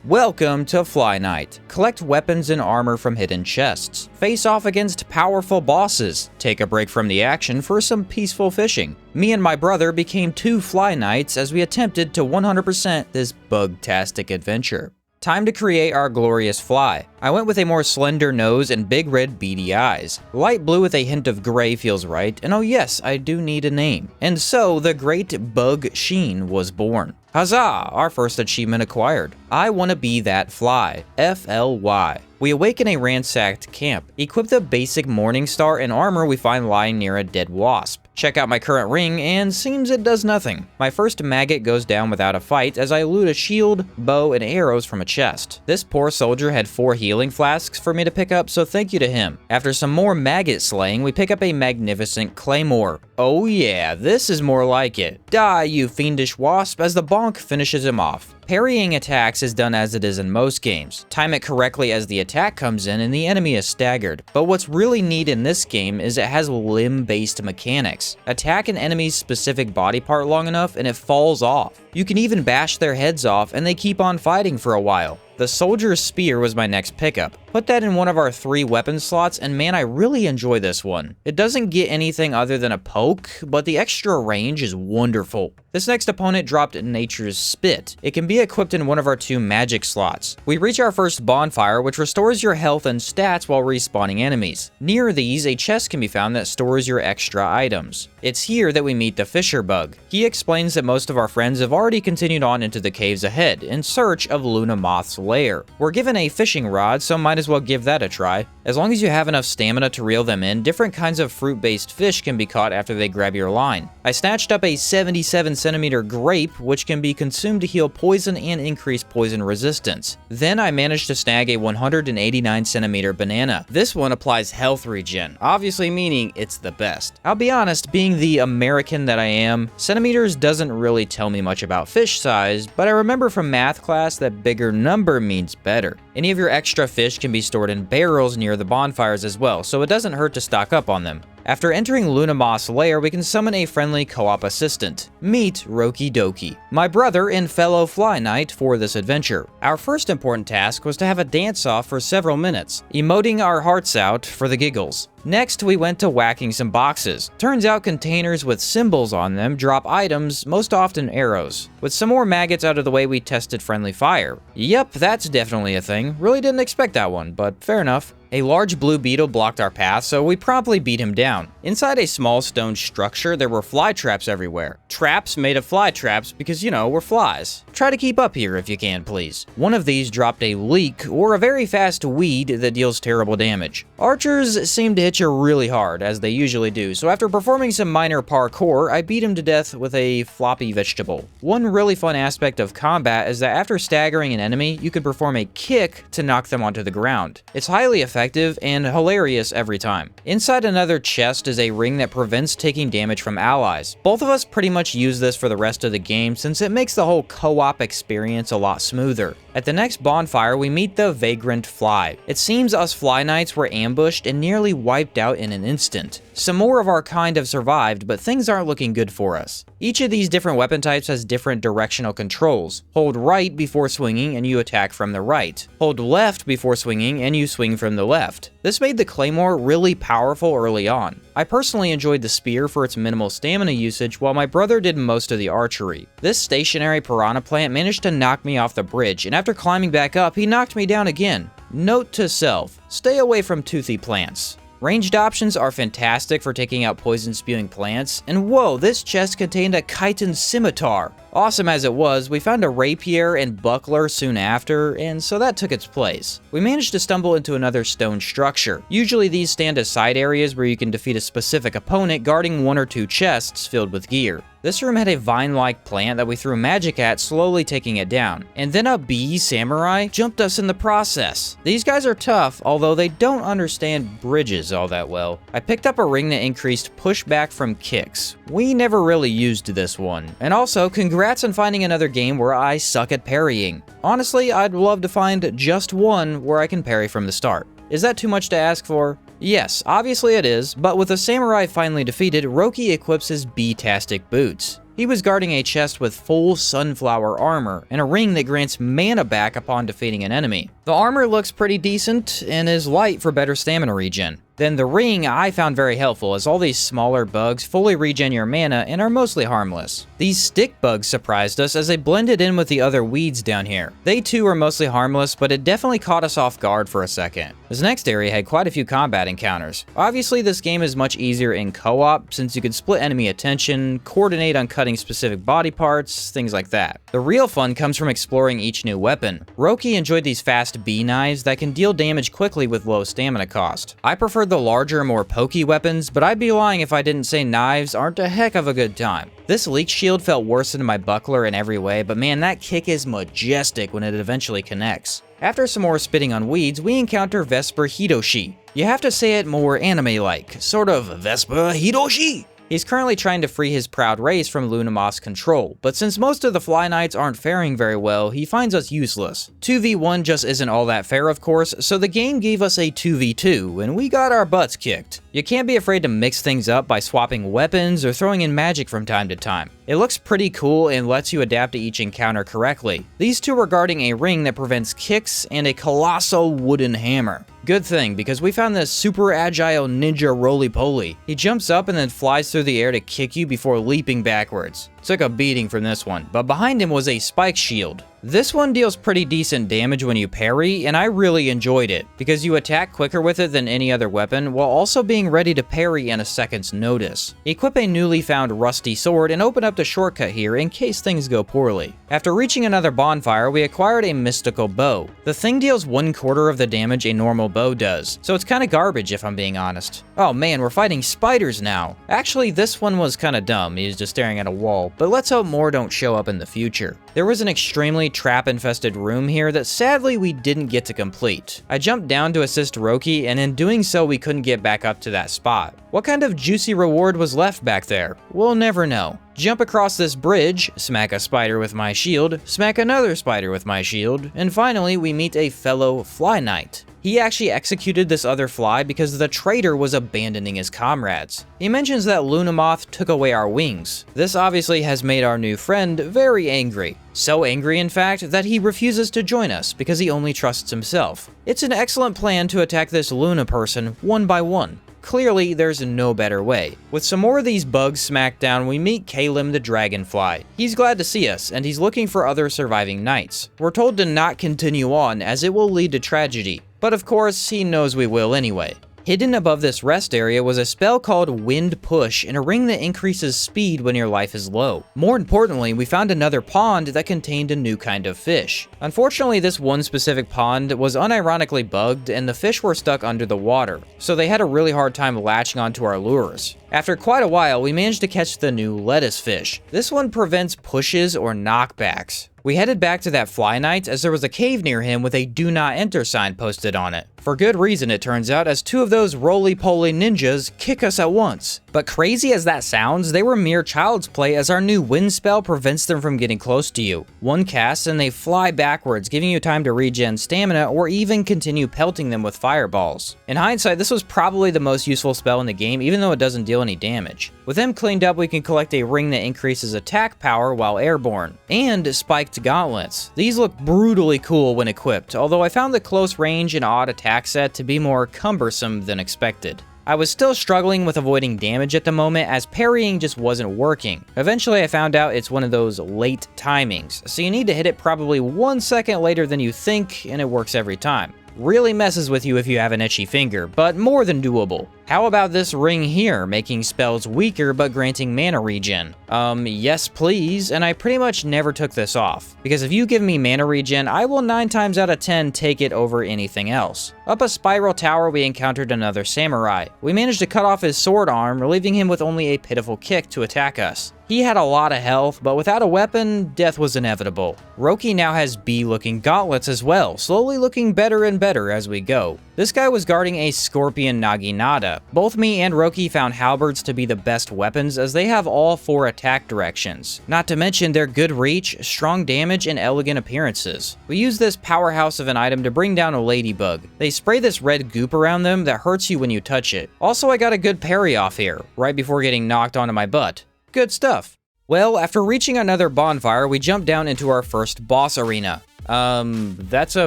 Welcome to FlyKnight. Collect weapons and armor from hidden chests. Face off against powerful bosses. Take a break from the action for some peaceful fishing. Me and my brother became two FlyKnights as we attempted to 100% this bug-tastic adventure. Time to create our glorious fly. I went with a more slender nose and big red beady eyes. Light blue with a hint of gray feels right, and oh yes, I do need a name. And so, the great Bug Sheen was born. Huzzah! Our first achievement acquired. I wanna be that fly. FLY. We awaken a ransacked camp. Equip the basic Morning Star and armor we find lying near a dead wasp. Check out my current ring, and seems it does nothing. My first maggot goes down without a fight as I loot a shield, bow, and arrows from a chest. This poor soldier had 4 healing flasks for me to pick up, so thank you to him. After some more maggot slaying, we pick up a magnificent claymore. Oh yeah, this is more like it. Die, you fiendish wasp, as the bonk finishes him off. Parrying attacks is done as it is in most games. Time it correctly as the attack comes in and the enemy is staggered. But what's really neat in this game is it has limb-based mechanics. Attack an enemy's specific body part long enough and it falls off. You can even bash their heads off and they keep on fighting for a while. The soldier's spear was my next pickup. Put that in one of our 3 weapon slots, and man, I really enjoy this one. It doesn't get anything other than a poke, but the extra range is wonderful. This next opponent dropped Nature's Spit. It can be equipped in one of our 2 magic slots. We reach our first bonfire, which restores your health and stats while respawning enemies. Near these, a chest can be found that stores your extra items. It's here that we meet the Fisher Bug. He explains that most of our friends have already continued on into the caves ahead in search of Lunamoth's lair. We're given a fishing rod, so might as well give that a try. As long as you have enough stamina to reel them in, different kinds of fruit-based fish can be caught after they grab your line. I snatched up a 77cm grape, which can be consumed to heal poison and increase poison resistance. Then I managed to snag a 189cm banana. This one applies health regen, obviously meaning it's the best. I'll be honest, being the American that I am, centimeters doesn't really tell me much about fish size, but I remember from math class that bigger number means better. Any of your extra fish can be stored in barrels near the bonfires as well, so it doesn't hurt to stock up on them. After entering Lunamoth's lair, we can summon a friendly co-op assistant. Meet Roki Doki, my brother and fellow FlyKnight for this adventure. Our first important task was to have a dance-off for several minutes, emoting our hearts out for the giggles. Next, we went to whacking some boxes. Turns out containers with symbols on them drop items, most often arrows. With some more maggots out of the way, we tested friendly fire. Yep, that's definitely a thing. Really didn't expect that one, but fair enough. A large blue beetle blocked our path, so we promptly beat him down. Inside a small stone structure, there were fly traps everywhere. Traps made of fly traps because, you know, we're flies. Try to keep up here if you can, please. One of these dropped a leek, or a very fast weed that deals terrible damage. Archers seem to hit you really hard, as they usually do, so after performing some minor parkour, I beat him to death with a floppy vegetable. One really fun aspect of combat is that after staggering an enemy, you can perform a kick to knock them onto the ground. It's highly effective and hilarious every time. Inside another chest is a ring that prevents taking damage from allies. Both of us pretty much use this for the rest of the game since it makes the whole co-op experience a lot smoother. At the next bonfire, we meet the vagrant fly. It seems us FlyKnights were ambushed and nearly wiped out in an instant. Some more of our kind have survived, but things aren't looking good for us. Each of these different weapon types has different directional controls. Hold right before swinging and you attack from the right. Hold left before swinging and you swing from the left. This made the claymore really powerful early on. I personally enjoyed the spear for its minimal stamina usage, while my brother did most of the archery. This stationary piranha plant managed to knock me off the bridge, and after climbing back up, he knocked me down again. Note to self, stay away from toothy plants. Ranged options are fantastic for taking out poison-spewing plants, and whoa, this chest contained a chitin scimitar. Awesome as it was, we found a rapier and buckler soon after, and so that took its place. We managed to stumble into another stone structure. Usually these stand as side areas where you can defeat a specific opponent guarding 1 or 2 chests filled with gear. This room had a vine-like plant that we threw magic at, slowly taking it down. And then a bee samurai jumped us in the process. These guys are tough, although they don't understand bridges all that well. I picked up a ring that increased pushback from kicks. We never really used this one. And also, congrats on finding another game where I suck at parrying. Honestly, I'd love to find just one where I can parry from the start. Is that too much to ask for? Yes, obviously it is, but with the samurai finally defeated, Roki equips his bee-tastic boots. He was guarding a chest with full sunflower armor and a ring that grants mana back upon defeating an enemy. The armor looks pretty decent and is light for better stamina regen. Then the ring I found very helpful, as all these smaller bugs fully regen your mana and are mostly harmless. These stick bugs surprised us as they blended in with the other weeds down here. They too are mostly harmless, but it definitely caught us off guard for a second. This next area had quite a few combat encounters. Obviously this game is much easier in co-op since you can split enemy attention, coordinate on cutting specific body parts, things like that. The real fun comes from exploring each new weapon. Roki enjoyed these fast bee knives that can deal damage quickly with low stamina cost. I preferred the larger, more pokey weapons, but I'd be lying if I didn't say knives aren't a heck of a good time. This leech shield felt worse than my buckler in every way, but man, that kick is majestic when it eventually connects. After some more spitting on weeds, we encounter Vesper Hidoshi. You have to say it more anime-like, sort of Vesper Hidoshi. He's currently trying to free his proud race from Lunamoth's control, but since most of the FlyKnights aren't faring very well, he finds us useless. 2v1 just isn't all that fair, of course, so the game gave us a 2v2, and we got our butts kicked. You can't be afraid to mix things up by swapping weapons or throwing in magic from time to time. It looks pretty cool and lets you adapt to each encounter correctly. These two are guarding a ring that prevents kicks and a colossal wooden hammer. Good thing, because we found this super agile ninja roly-poly. He jumps up and then flies through the air to kick you before leaping backwards. Took a beating from this one, but behind him was a spike shield. This one deals pretty decent damage when you parry, and I really enjoyed it, because you attack quicker with it than any other weapon, while also being ready to parry in a second's notice. Equip a newly found rusty sword and open up the shortcut here in case things go poorly. After reaching another bonfire, we acquired a mystical bow. The thing deals 1/4 of the damage a normal bow does, so it's kinda garbage if I'm being honest. Oh man, we're fighting spiders now. Actually, this one was kinda dumb, he was just staring at a wall, but let's hope more don't show up in the future. There was an extremely trap-infested room here that sadly we didn't get to complete. I jumped down to assist Roki, and in doing so we couldn't get back up to that spot. What kind of juicy reward was left back there? We'll never know. Jump across this bridge, smack a spider with my shield, smack another spider with my shield, and finally we meet a fellow FlyKnight. He actually executed this other fly because the traitor was abandoning his comrades. He mentions that Lunamoth took away our wings. This obviously has made our new friend very angry. So angry, in fact, that he refuses to join us because he only trusts himself. It's an excellent plan to attack this Luna person one by one. Clearly, there's no better way. With some more of these bugs smacked down, we meet Kalim the Dragonfly. He's glad to see us, and he's looking for other surviving knights. We're told to not continue on, as it will lead to tragedy. But of course, he knows we will anyway. Hidden above this rest area was a spell called Wind Push and a ring that increases speed when your life is low. More importantly, we found another pond that contained a new kind of fish. Unfortunately, this one specific pond was unironically bugged and the fish were stuck under the water, so they had a really hard time latching onto our lures. After quite a while, we managed to catch the new lettuce fish. This one prevents pushes or knockbacks. We headed back to that FlyKnight as there was a cave near him with a "Do Not Enter" sign posted on it. For good reason, it turns out, as two of those roly-poly ninjas kick us at once. But crazy as that sounds, they were mere child's play as our new wind spell prevents them from getting close to you. One cast and they fly backwards, giving you time to regen stamina or even continue pelting them with fireballs. In hindsight, this was probably the most useful spell in the game, even though it doesn't deal any damage. With them cleaned up, we can collect a ring that increases attack power while airborne, and spiked gauntlets. These look brutally cool when equipped, although I found the close range and odd attack set to be more cumbersome than expected. I was still struggling with avoiding damage at the moment as parrying just wasn't working. Eventually I found out it's one of those late timings, so you need to hit it probably 1 second later than you think and it works every time. Really messes with you if you have an itchy finger, but more than doable. How about this ring here, making spells weaker but granting mana regen? Yes please, and I pretty much never took this off, because if you give me mana regen, I will 9 times out of 10 take it over anything else. Up a spiral tower, we encountered another samurai. We managed to cut off his sword arm, leaving him with only a pitiful kick to attack us. He had a lot of health, but without a weapon, death was inevitable. Roki now has bee-looking gauntlets as well, slowly looking better and better as we go. This guy was guarding a scorpion naginata. Both me and Roki found halberds to be the best weapons as they have all 4 attack directions. Not to mention their good reach, strong damage, and elegant appearances. We use this powerhouse of an item to bring down a ladybug. They spray this red goop around them that hurts you when you touch it. Also, I got a good parry off here, right before getting knocked onto my butt. Good stuff. Well, after reaching another bonfire, we jump down into our first boss arena. That's a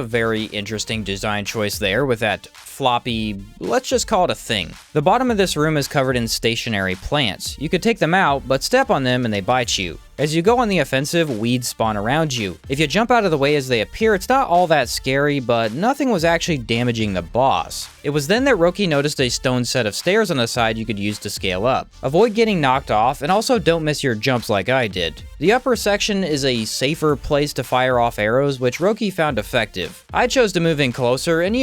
very interesting design choice there with that floppy, let's just call it a thing. The bottom of this room is covered in stationary plants. You could take them out, but step on them and they bite you. As you go on the offensive, weeds spawn around you. If you jump out of the way as they appear, it's not all that scary, but nothing was actually damaging the boss. It was then that Roki noticed a stone set of stairs on the side you could use to scale up. Avoid getting knocked off, and also don't miss your jumps like I did. The upper section is a safer place to fire off arrows, which Roki found effective. I chose to move in closer and,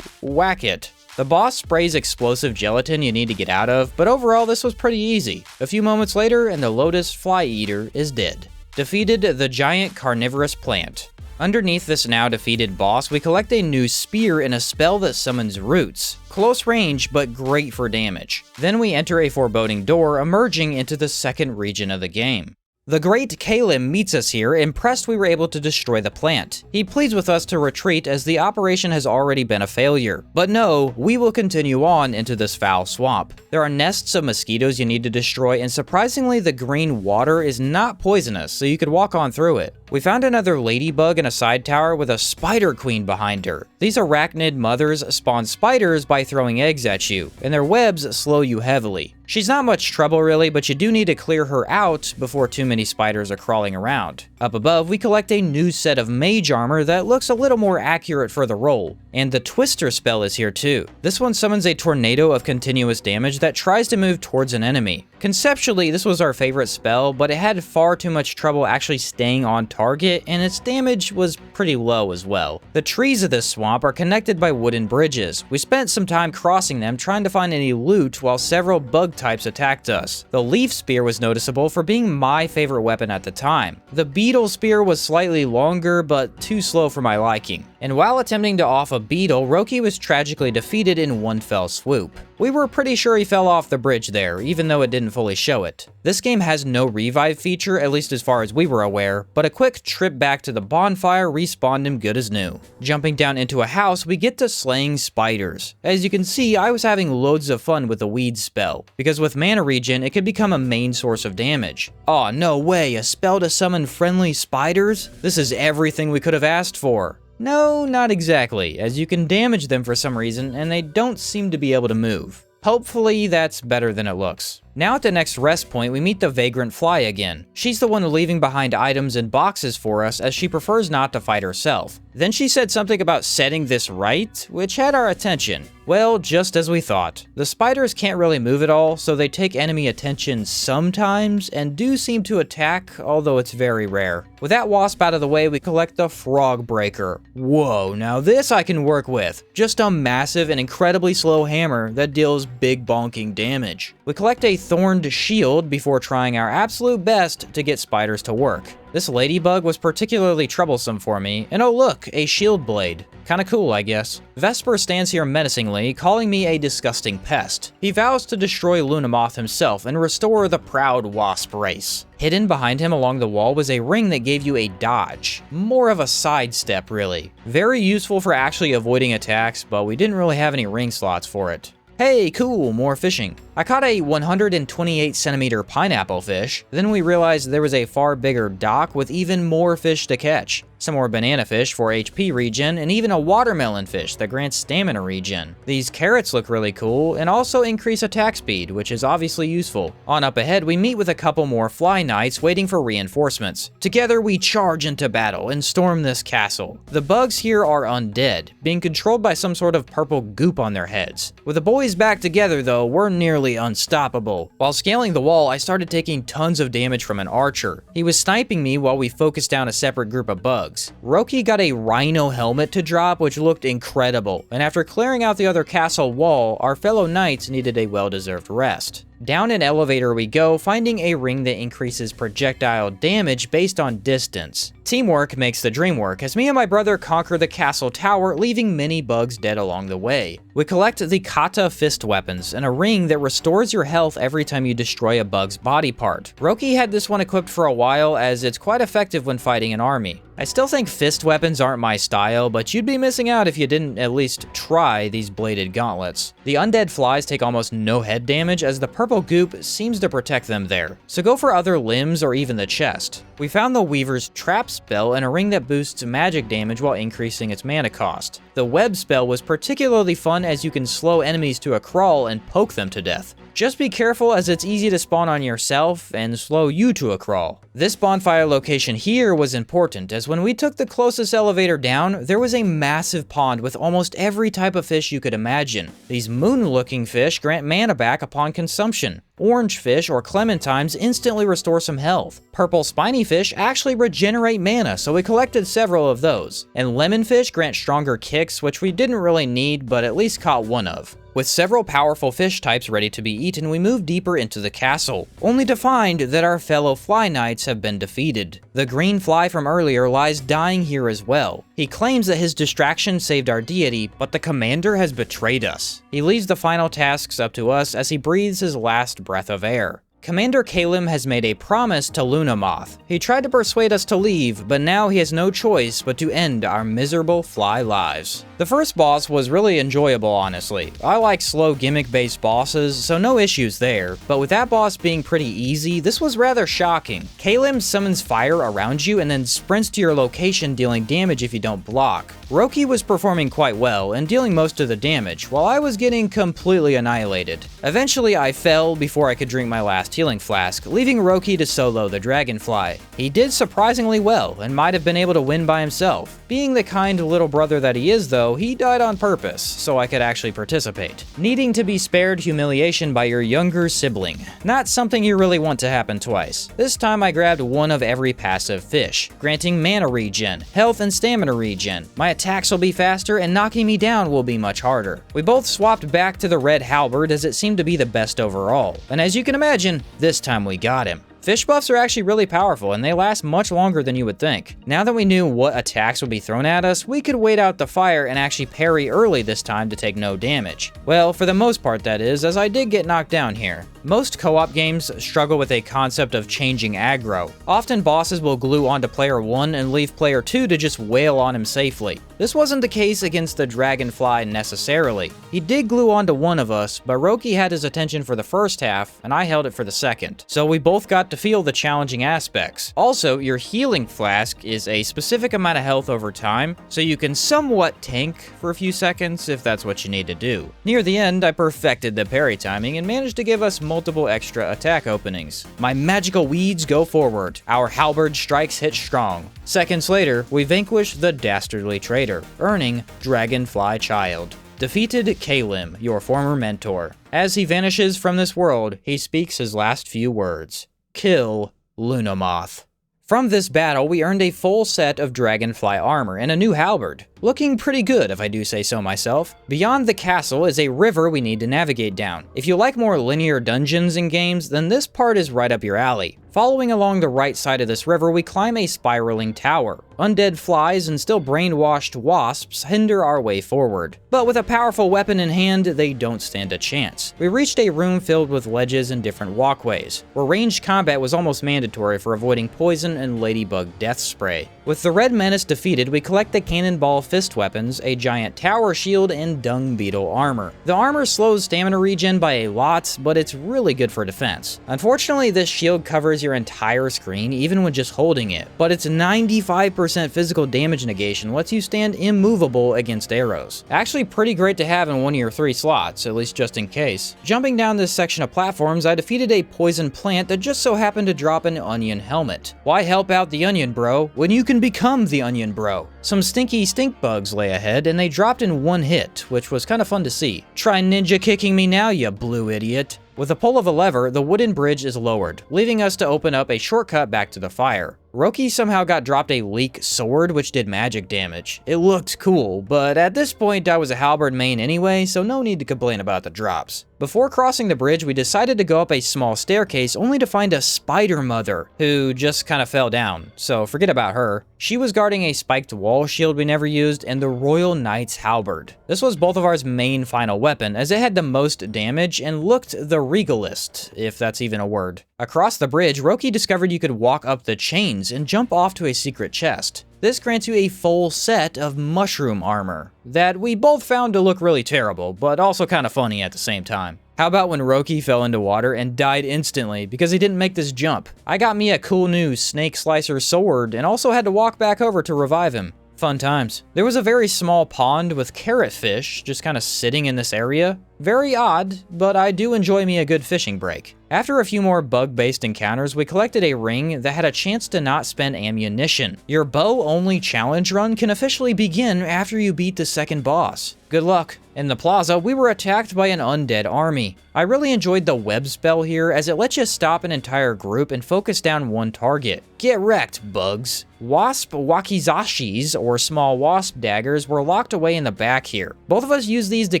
whack it. The boss sprays explosive gelatin you need to get out of, but overall this was pretty easy. A few moments later, and the Lotus Fly Eater is dead. Defeated the giant carnivorous plant. Underneath this now defeated boss, we collect a new spear and a spell that summons roots. Close range, but great for damage. Then we enter a foreboding door, emerging into the second region of the game. The great Kalim meets us here, impressed we were able to destroy the plant. He pleads with us to retreat as the operation has already been a failure. But no, we will continue on into this foul swamp. There are nests of mosquitoes you need to destroy, and surprisingly the green water is not poisonous, so you could walk on through it. We found another ladybug in a side tower with a spider queen behind her. These arachnid mothers spawn spiders by throwing eggs at you, and their webs slow you heavily. She's not much trouble really, but you do need to clear her out before too many spiders are crawling around. Up above, we collect a new set of mage armor that looks a little more accurate for the role. And the Twister spell is here too. This one summons a tornado of continuous damage that tries to move towards an enemy. Conceptually, this was our favorite spell, but it had far too much trouble actually staying on target, and its damage was pretty low as well. The trees of this swamp are connected by wooden bridges. We spent some time crossing them trying to find any loot while several bug types attacked us. The leaf spear was noticeable for being my favorite weapon at the time. The beetle spear was slightly longer, but too slow for my liking. And while attempting to off a beetle, Roki was tragically defeated in one fell swoop. We were pretty sure he fell off the bridge there, even though it didn't fully show it. This game has no revive feature, at least as far as we were aware, but a quick trip back to the bonfire respawned him good as new. Jumping down into a house, we get to slaying spiders. As you can see, I was having loads of fun with the weed spell, because with mana regen, it could become a main source of damage. Aw, no way, a spell to summon friendly spiders? This is everything we could have asked for. No, not exactly, as you can damage them for some reason, and they don't seem to be able to move. Hopefully that's better than it looks. Now at the next rest point, we meet the vagrant fly again. She's the one leaving behind items and boxes for us as she prefers not to fight herself. Then she said something about setting this right, which had our attention. Well, just as we thought. The spiders can't really move at all, so they take enemy attention sometimes and do seem to attack, although it's very rare. With that wasp out of the way, we collect the frog breaker. Whoa, now this I can work with. Just a massive and incredibly slow hammer that deals big bonking damage. We collect a thorned shield before trying our absolute best to get spiders to work. This ladybug was particularly troublesome for me, and oh look, a shield blade. Kinda cool, I guess. Vesper stands here menacingly, calling me a disgusting pest. He vows to destroy Lunamoth himself and restore the proud wasp race. Hidden behind him along the wall was a ring that gave you a dodge. More of a sidestep, really. Very useful for actually avoiding attacks, but we didn't really have any ring slots for it. Hey, cool, more fishing. I caught a 128 centimeter pineapple fish, then we realized there was a far bigger dock with even more fish to catch. Some more banana fish for HP regen, and even a watermelon fish that grants stamina regen. These carrots look really cool, and also increase attack speed, which is obviously useful. On up ahead, we meet with a couple more FlyKnights waiting for reinforcements. Together, we charge into battle and storm this castle. The bugs here are undead, being controlled by some sort of purple goop on their heads. With the boys back together though, we're nearly unstoppable. While scaling the wall, I started taking tons of damage from an archer. He was sniping me while we focused down a separate group of bugs. Roki got a rhino helmet to drop, which looked incredible, and after clearing out the other castle wall, our fellow knights needed a well-deserved rest. Down an elevator we go, finding a ring that increases projectile damage based on distance. Teamwork makes the dream work, as me and my brother conquer the castle tower, leaving many bugs dead along the way. We collect the kata fist weapons, and a ring that restores your health every time you destroy a bug's body part. Roki had this one equipped for a while, as it's quite effective when fighting an army. I still think fist weapons aren't my style, but you'd be missing out if you didn't at least try these bladed gauntlets. The undead flies take almost no head damage as the purple goop seems to protect them there, so go for other limbs or even the chest. We found the Weaver's Trap spell and a ring that boosts magic damage while increasing its mana cost. The Web spell was particularly fun as you can slow enemies to a crawl and poke them to death. Just be careful as it's easy to spawn on yourself and slow you to a crawl. This bonfire location here was important as when we took the closest elevator down, there was a massive pond with almost every type of fish you could imagine. These moon-looking fish grant mana back upon consumption. Orange fish or clementines instantly restore some health. Purple spiny fish actually regenerate mana, so we collected several of those. And lemon fish grant stronger kicks, which we didn't really need, but at least caught one of. With several powerful fish types ready to be eaten, we move deeper into the castle, only to find that our fellow FlyKnights have been defeated. The green fly from earlier lies dying here as well. He claims that his distraction saved our deity, but the commander has betrayed us. He leaves the final tasks up to us as he breathes his last breath of air. Commander Kalim has made a promise to Lunamoth. He tried to persuade us to leave, but now he has no choice but to end our miserable fly lives. The first boss was really enjoyable, honestly. I like slow gimmick-based bosses, so no issues there, but with that boss being pretty easy, this was rather shocking. Kalim summons fire around you and then sprints to your location, dealing damage if you don't block. Roki was performing quite well and dealing most of the damage, while I was getting completely annihilated. Eventually I fell before I could drink my last healing flask, leaving Roki to solo the dragonfly. He did surprisingly well and might have been able to win by himself. Being the kind little brother that he is though, he died on purpose, so I could actually participate. Needing to be spared humiliation by your younger sibling. Not something you really want to happen twice. This time I grabbed one of every passive fish, granting mana regen, health and stamina regen. My attacks will be faster and knocking me down will be much harder. We both swapped back to the red halberd as it seemed to be the best overall, and as you can imagine, this time we got him. Fish buffs are actually really powerful and they last much longer than you would think. Now that we knew what attacks would be thrown at us, we could wait out the fire and actually parry early this time to take no damage. Well, for the most part that is, as I did get knocked down here. Most co-op games struggle with a concept of changing aggro. Often bosses will glue onto player 1 and leave player 2 to just wail on him safely. This wasn't the case against the dragonfly necessarily. He did glue onto one of us, but Roki had his attention for the first half and I held it for the second. So we both got to feel the challenging aspects. Also, your healing flask is a specific amount of health over time, so you can somewhat tank for a few seconds if that's what you need to do. Near the end, I perfected the parry timing and managed to give us multiple extra attack openings. My magical weeds go forward. Our halberd strikes hit strong. Seconds later, we vanquish the dastardly traitor, earning Dragonfly Child. Defeated Kalim, your former mentor. As he vanishes from this world, he speaks his last few words. Kill Lunamoth. From this battle, we earned a full set of dragonfly armor and a new halberd. Looking pretty good if I do say so myself. Beyond the castle is a river we need to navigate down. If you like more linear dungeons in games, then this part is right up your alley. Following along the right side of this river, we climb a spiraling tower. Undead flies and still brainwashed wasps hinder our way forward. But with a powerful weapon in hand, they don't stand a chance. We reached a room filled with ledges and different walkways, where ranged combat was almost mandatory for avoiding poison and ladybug death spray. With the red menace defeated, we collect the cannonball fist weapons, a giant tower shield, and dung beetle armor. The armor slows stamina regen by a lot, but it's really good for defense. Unfortunately, this shield covers your entire screen even when just holding it, but its 95% physical damage negation lets you stand immovable against arrows. Actually pretty great to have in one of your 3 slots, at least just in case. Jumping down this section of platforms, I defeated a poison plant that just so happened to drop an onion helmet. Why help out the onion bro when you can become the onion bro? Some stinky stink bugs lay ahead and they dropped in one hit, which was kind of fun to see. Try ninja kicking me now, you blue idiot. With a pull of a lever, the wooden bridge is lowered, leaving us to open up a shortcut back to the fire. Roki somehow got dropped a leek sword which did magic damage. It looked cool, but at this point I was a halberd main anyway, so no need to complain about the drops. Before crossing the bridge, we decided to go up a small staircase only to find a spider mother, who just kind of fell down, so forget about her. She was guarding a spiked wall shield we never used and the Royal Knight's halberd. This was both of ours main final weapon as it had the most damage and looked the regalist, if that's even a word. Across the bridge, Roki discovered you could walk up the chains and jump off to a secret chest. This grants you a full set of mushroom armor that we both found to look really terrible, but also kind of funny at the same time. How about when Roki fell into water and died instantly because he didn't make this jump? I got me a cool new snake slicer sword and also had to walk back over to revive him. Fun times. There was a very small pond with carrot fish just kind of sitting in this area. Very odd, but I do enjoy me a good fishing break. After a few more bug-based encounters, we collected a ring that had a chance to not spend ammunition. Your bow-only challenge run can officially begin after you beat the second boss. Good luck. In the plaza, we were attacked by an undead army. I really enjoyed the web spell here as it lets you stop an entire group and focus down one target. Get wrecked, bugs. Wasp wakizashis, or small wasp daggers, were locked away in the back here. Both of us used these to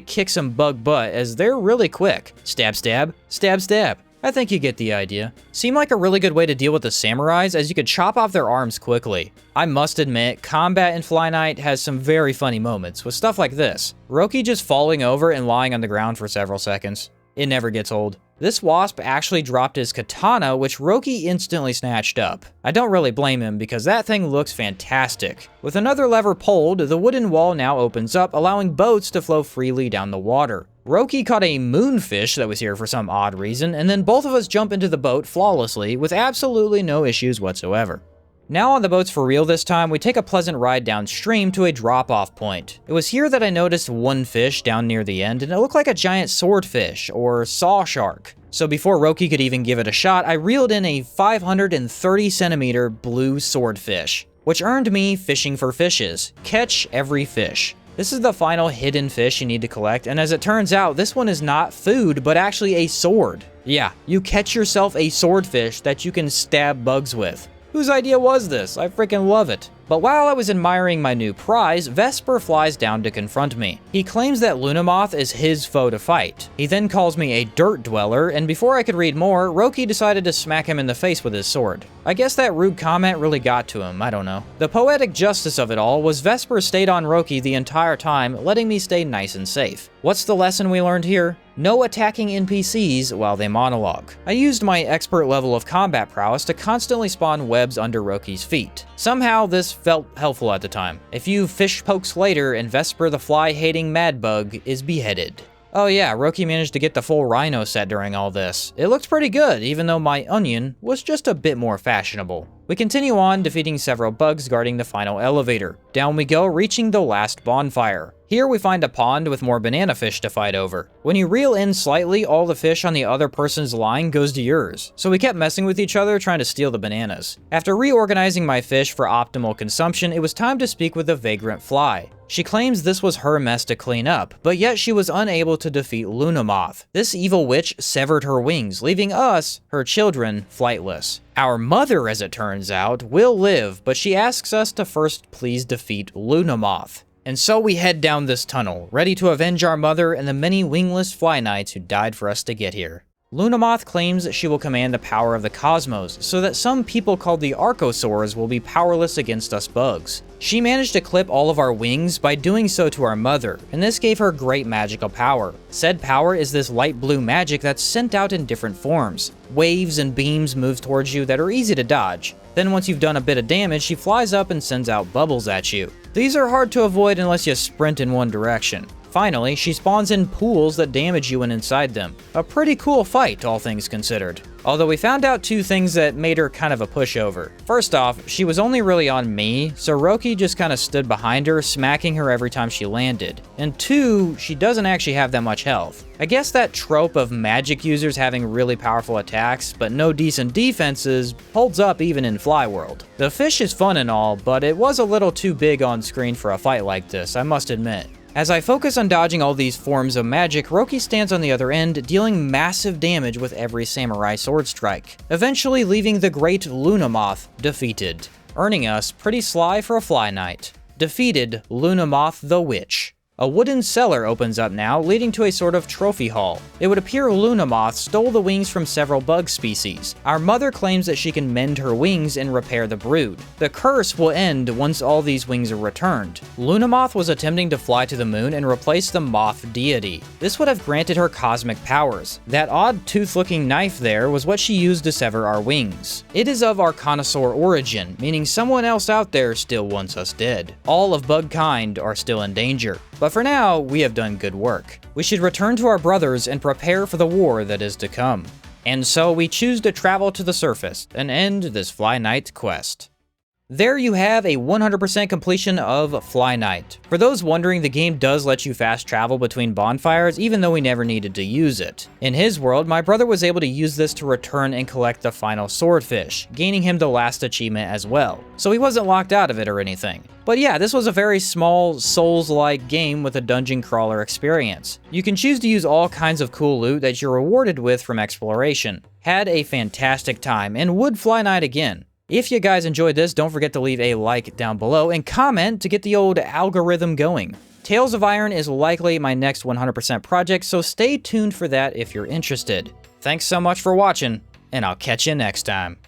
kick some bug butt as they're really quick. Stab, stab, stab, stab. I think you get the idea. Seemed like a really good way to deal with the samurais as you could chop off their arms quickly. I must admit, combat in FlyKnight has some very funny moments with stuff like this. Roki just falling over and lying on the ground for several seconds. It never gets old. This wasp actually dropped his katana, which Roki instantly snatched up. I don't really blame him because that thing looks fantastic. With another lever pulled, the wooden wall now opens up, allowing boats to flow freely down the water. Roki caught a moonfish that was here for some odd reason, and then both of us jump into the boat flawlessly with absolutely no issues whatsoever. Now on the boats for real this time, we take a pleasant ride downstream to a drop-off point. It was here that I noticed one fish down near the end, and it looked like a giant swordfish, or saw shark. So before Roki could even give it a shot, I reeled in a 530 centimeter blue swordfish, which earned me fishing for fishes. Catch every fish. This is the final hidden fish you need to collect, and as it turns out, this one is not food, but actually a sword. Yeah, you catch yourself a swordfish that you can stab bugs with. Whose idea was this? I freaking love it. But while I was admiring my new prize, Vesper flies down to confront me. He claims that Lunamoth is his foe to fight. He then calls me a dirt dweller, and before I could read more, Roki decided to smack him in the face with his sword. I guess that rude comment really got to him, I don't know. The poetic justice of it all was Vesper stayed on Roki the entire time, letting me stay nice and safe. What's the lesson we learned here? No attacking NPCs while they monologue. I used my expert level of combat prowess to constantly spawn webs under Roki's feet. Somehow this felt helpful at the time. A few fish pokes later and Vesper the fly-hating mad bug is beheaded. Oh yeah, Roki managed to get the full rhino set during all this. It looked pretty good, even though my onion was just a bit more fashionable. We continue on, defeating several bugs guarding the final elevator. Down we go, reaching the last bonfire. Here we find a pond with more banana fish to fight over. When you reel in slightly, all the fish on the other person's line goes to yours, so we kept messing with each other trying to steal the bananas. After reorganizing my fish for optimal consumption, it was time to speak with the vagrant fly. She claims this was her mess to clean up, but yet she was unable to defeat Lunamoth. This evil witch severed her wings, leaving us, her children, flightless. Our mother, as it turns out, will live, but she asks us to first please defeat Lunamoth. And so we head down this tunnel, ready to avenge our mother and the many wingless FlyKnights who died for us to get here. Lunamoth claims she will command the power of the cosmos, so that some people called the Archosaurs will be powerless against us bugs. She managed to clip all of our wings by doing so to our mother, and this gave her great magical power. Said power is this light blue magic that's sent out in different forms. Waves and beams move towards you that are easy to dodge. Then once you've done a bit of damage, she flies up and sends out bubbles at you. These are hard to avoid unless you sprint in one direction. Finally, she spawns in pools that damage you when inside them. A pretty cool fight, all things considered. Although we found out two things that made her kind of a pushover. First off, she was only really on me, so Roki just kind of stood behind her, smacking her every time she landed. And two, she doesn't actually have that much health. I guess that trope of magic users having really powerful attacks, but no decent defenses, holds up even in Fly World. The fish is fun and all, but it was a little too big on screen for a fight like this, I must admit. As I focus on dodging all these forms of magic, Roki stands on the other end, dealing massive damage with every samurai sword strike, eventually leaving the great Lunamoth defeated, earning us pretty sly for a FlyKnight. Defeated Lunamoth the Witch. A wooden cellar opens up now, leading to a sort of trophy hall. It would appear Lunamoth stole the wings from several bug species. Our mother claims that she can mend her wings and repair the brood. The curse will end once all these wings are returned. Lunamoth was attempting to fly to the moon and replace the moth deity. This would have granted her cosmic powers. That odd tooth-looking knife there was what she used to sever our wings. It is of Arcanosaur origin, meaning someone else out there still wants us dead. All of bug kind are still in danger. But for now, we have done good work. We should return to our brothers and prepare for the war that is to come. And so we choose to travel to the surface and end this FlyKnight quest. There you have a 100% completion of FlyKnight. For those wondering, the game does let you fast travel between bonfires even though we never needed to use it. In his world, my brother was able to use this to return and collect the final swordfish, gaining him the last achievement as well. So he wasn't locked out of it or anything. But yeah, this was a very small, Souls-like game with a dungeon crawler experience. You can choose to use all kinds of cool loot that you're rewarded with from exploration. Had a fantastic time and would FlyKnight again. If you guys enjoyed this, don't forget to leave a like down below and comment to get the old algorithm going. Tales of Iron is likely my next 100% project, so stay tuned for that if you're interested. Thanks so much for watching, and I'll catch you next time.